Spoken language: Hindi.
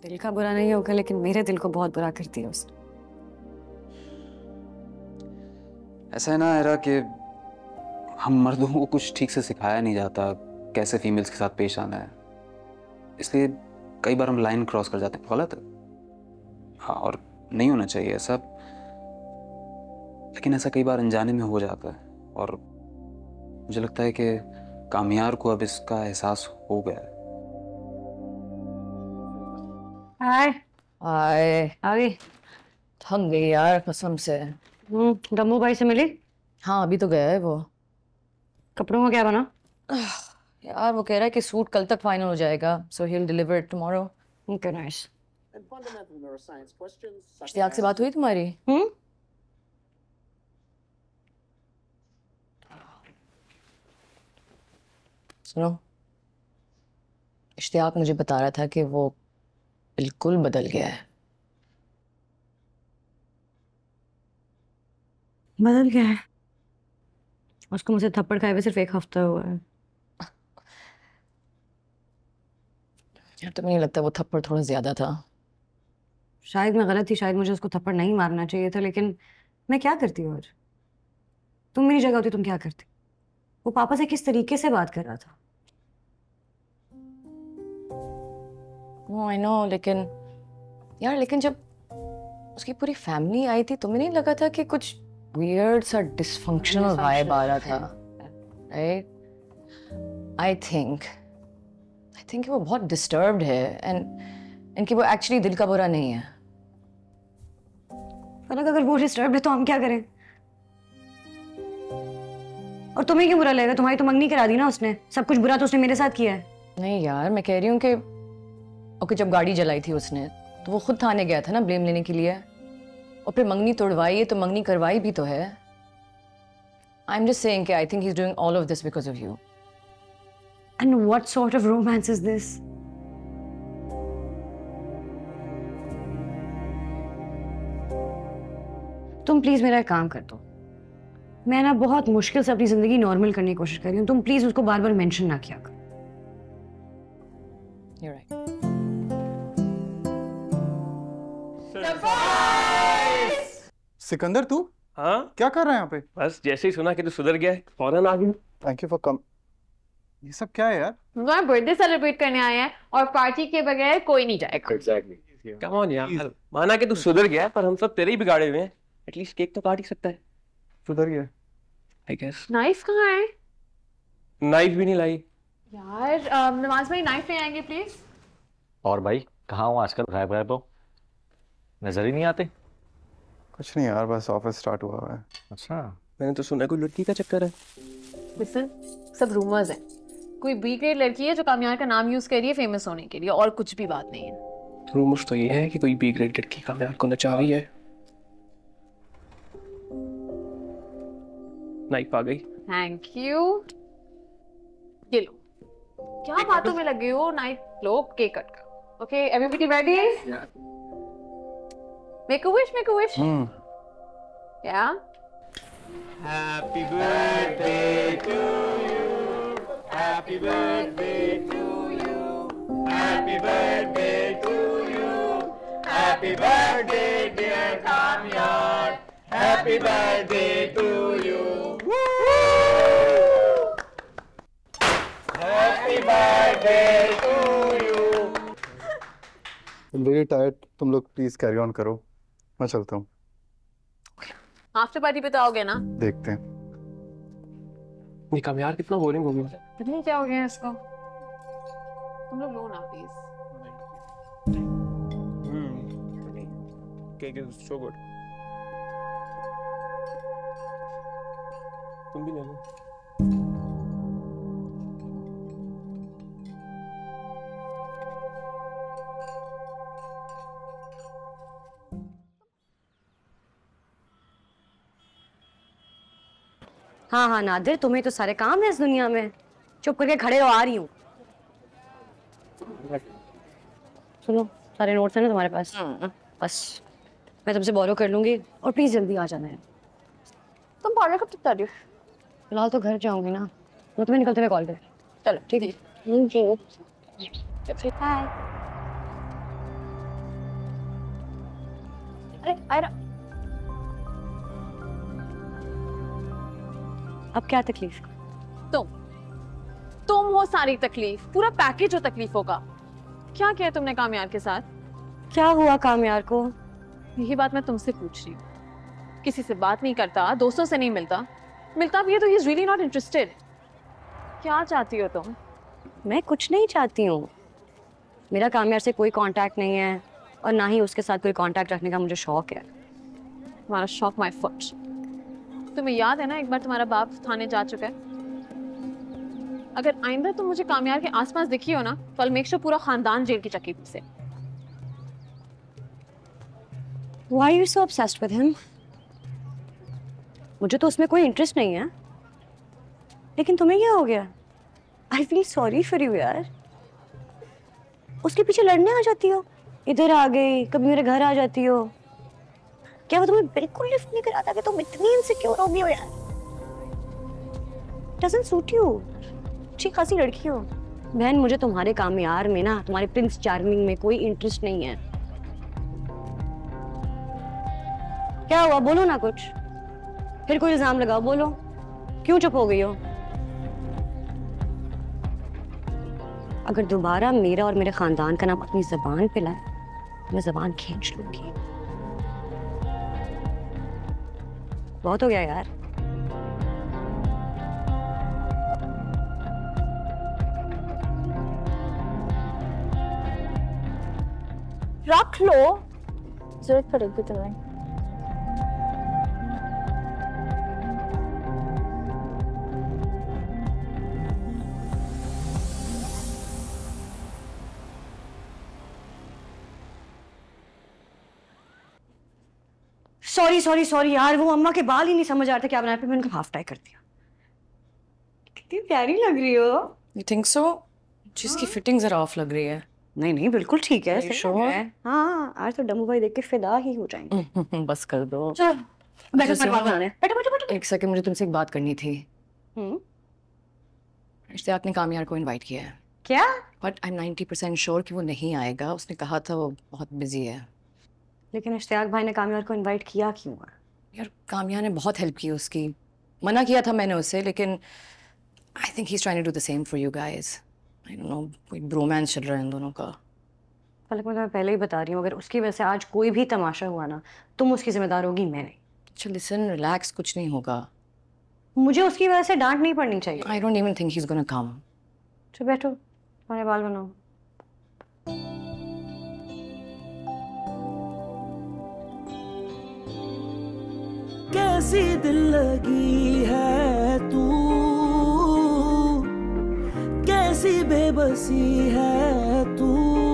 दिल का बुरा नहीं होगा, लेकिन मेरे दिल को बहुत बुरा कर दिया उसने। ऐसा है ना एरा कि हम मर्दों को कुछ ठीक से सिखाया नहीं जाता कैसे फीमेल्स के साथ पेश आना है, इसलिए कई बार हम लाइन क्रॉस कर जाते हैं। गलत है हाँ, और नहीं होना चाहिए ऐसा, लेकिन ऐसा कई बार अनजाने में हो जाता है और मुझे लगता है कि कामयार को अब इसका एहसास हो गया है। हाय। हाय। आ गई। थक गई यार कसम से। दम्मू भाई से मिली? हाँ अभी तो गया है वो। कपड़ों का क्या बना? यार वो कह रहा है कि सूट कल तक फाइनल हो जाएगा, so he will deliver it tomorrow. Okay nice. Ishtiaq से बात हुई तुम्हारी? सुनो, इश्तियाक मुझे बता रहा था कि वो बिल्कुल बदल गया है। बदल गया है? उसको मुझसे थप्पड़ खाए हुए सिर्फ एक हफ्ता हुआ है। यार तुम्हें नहीं लगता वो थप्पड़ थोड़ा ज्यादा था? शायद मैं गलत थी, शायद मुझे उसको थप्पड़ नहीं मारना चाहिए था, लेकिन मैं क्या करती? और तुम मेरी जगह होती तुम क्या करती? वो पापा से किस तरीके से बात कर रहा था। आई नो, लेकिन यार जब उसकी पूरी फैमिली आई थी तुम्हें नहीं लगा था कि कुछ वियर्ड सा डिसफंक्शनल वाइब आ रहा था? राइट। आई थिंक वो बहुत डिस्टर्ब्ड है एंड इनकी वो एक्चुअली दिल का बुरा नहीं है। फलक अगर वो डिस्टर्ब्ड है तो हम क्या करें? और तुम्हें क्यों बुरा लगेगा? तुम्हारी तो मंगनी करा दी ना उसने, सब कुछ बुरा तो उसने मेरे साथ किया है। नहीं यार मैं कह रही हूँ कि ओके जब गाड़ी जलाई थी उसने तो वो खुद थाने गया था ना ब्लेम लेने के लिए, और फिर मंगनी तोड़वाई है तो मंगनी करवाई भी तो है। आई एम जस्ट सेइंग कि आई think he is doing all of this because of you. And what sort of romance is this? तुम प्लीज मेरा एक काम कर दो। मैं ना बहुत मुश्किल से अपनी जिंदगी नॉर्मल करने की कोशिश कर रही हूँ, तुम प्लीज उसको बार बार मेंशन ना किया करो। You're right. सिकंदर तू हाँ क्या कर रहा है यहाँ पे? बस जैसे ही सुना कि तू सुधर गया है फौरन आ गया। थैंक यू फॉर कम। ये सब क्या है यार? तुम्हारा बर्थडे सेलिब्रेट करने आए हैं और पार्टी के बगैर कोई नहीं जाएगा। एग्जैक्टली कम ऑन यार, माना कि तू सुधर गया पर हम सब तेरे ही बिगाड़े हुए हैं, एटलीस्ट केक तो काट ही सकता है। सुधर गया आई गेस। नाइफ कहाँ है? नाइफ भी नहीं लाई यार नवाज भाई नाइफ ले आएंगे प्लीज। और भाई कहाँ हो आजकल? गायब गायब हो, नजर ही नहीं आते। कुछ नहीं यार, बस ऑफिस स्टार्ट हुआ है। अच्छा मैंने तो सुना कोई लड़की का चक्कर है। लिसन, सब रूमर्स हैं। कोई बी ग्रेड लड़की है जो कामयार का नाम यूज कर रही है फेमस होने के लिए, और कुछ भी बात नहीं है। रूमर्स तो ये है कि कोई बी ग्रेड लड़की कामयार को नचा रही है। नाइफ आ गई। Thank you. ये लो। क्या बातों में लगे हो? नाइफ लो, केक कट करो। Okay everybody ready? Make a wish, make a wish. या Happy birthday to you. Happy birthday to you. Happy birthday to you. Happy birthday dear Kamyar. Happy birthday to you. Happy birthday to you. I'm very tired. तुम लोग प्लीज कैरी ऑन करो, मैं चलता हूँ। आफ्टर पार्टी पे तो आओगे ना? देखते हैं। ये कामयार कितना बोरिंग हो गया। पता नहीं क्या हो गया इसको। तुम लोग लो ना please. Cake is so good. तुम भी ले लो। हाँ हाँ नादिर, तुम्हें तो सारे काम है इस दुनिया में। चुप करके खड़े रहो, आ रही हूँ। सुनो, सारे नोट्स हैं ना तुम्हारे पास? बस मैं तुमसे बोरो कर लूंगी, और प्लीज जल्दी आ जाना है। तुम पार्लर कब तक जा रही हो? फिलहाल तो घर जाऊंगी ना, वो तुम्हें निकलते हुए कॉल कर। चलो ठीक है। हाय। अरे आयरा, अब क्या तकलीफ? तुम हो सारी तकलीफ, पूरा पैकेज हो तकलीफों का। क्या किया तुमने कामयार के साथ? क्या हुआ कामयार को? यही बात मैं तुमसे पूछ रही हूँ। किसी से बात नहीं करता, दोस्तों से नहीं मिलता, मिलता भी है तो he is really not interested. क्या चाहती हो तुम? मैं कुछ नहीं चाहती हूँ। मेरा कामयार से कोई कांटेक्ट नहीं है और ना ही उसके साथ कोई कांटेक्ट रखने का मुझे शौक है। तुम्हारा शौक माय फुट। तुम्हें याद है ना एक बार तुम्हारा बाप थाने जा चुका है? अगर आइंदा तुम मुझे कामयार के आसपास दिखी हो ना तो I'll make sure पूरा खानदान जेल की चक्की से। Why are you so obsessed with him? मुझे तो उसमें कोई इंटरेस्ट नहीं है, लेकिन तुम्हें क्या हो गया? I feel sorry for you यार। उसके पीछे लड़ने आ जाती हो, इधर आ गई, कभी मेरे घर आ जाती हो। क्या वो तुम्हें बिल्कुल लिफ्ट नहीं कराता कि तुम इतनी इनसिक्योर हो गई हो यार? Doesn't suit you। अच्छी खासी लड़की हो। बहन, मुझे तुम्हारे कामयार में ना, तुम्हारे प्रिंस चार्मिंग में कोई इंटरेस्ट नहीं है। क्या हुआ? बोलो ना कुछ। फिर कोई इल्जाम लगाओ, बोलो। क्यों चुप हो गई हो? अगर दोबारा मेरा और मेरे खानदान का नाम अपनी जबान पे लाए, मैं जबान खींच लूंगी। बहुत हो गया यार। रख लो, जरूरत पड़ेगी तुम्हें। सॉरी सॉरी सॉरी यार, वो अम्मा के बाल ही नहीं समझ आ रहे थे क्या बनाया, फिर मैंने उनको हाफ टाई कर दिया। कितनी प्यारी लग रही हो। You think so? जिसकी फिटिंग जरा ऑफ लग रही है। नहीं नहीं, बिल्कुल ठीक है। Are you सही sure? लग रहा है। हाँ, आज तो डम्बू भाई देख के फिदा ही हो जाएंगे। बस कर दो। चलो बैठो, जैसे- मेरे बाल बनाने। बैठो बैठो बैठो। एक सेकंड, मुझे तुमसे एक बात करनी थी। हम्म, इश्तियाक ने कामयार को इनवाइट किया है, क्या? बट आई एम 90% श्योर कि वो नहीं आएगा। उसने कहा था वो बहुत बिजी है। लेकिन इश्तियाक भाई ने कामयार को इनवाइट किया क्यों है? यार कामयार ने बहुत हेल्प की उसकी। मना किया था मैंने उसे, लेकिन I think he is trying to do the same for you guys. I don't know, कोई ब्रोमांस चल रहा है इन दोनों का। पलक, मैं तुम्हें पहले ही बता रही हूँ, अगर उसकी वजह से आज कोई भी तमाशा हुआ ना, तुम उसकी जिम्मेदार होगी, मैं नहीं। अच्छा लिसन, रिलैक्स, कुछ नहीं होगा। मुझे उसकी वजह से डांट नहीं पड़नी चाहिए। I don't even think he is gonna come. तो बैठो, तुम्हारे बाल बनाओ। कैसी दिल लगी है तू, कैसी बेबसी है तू।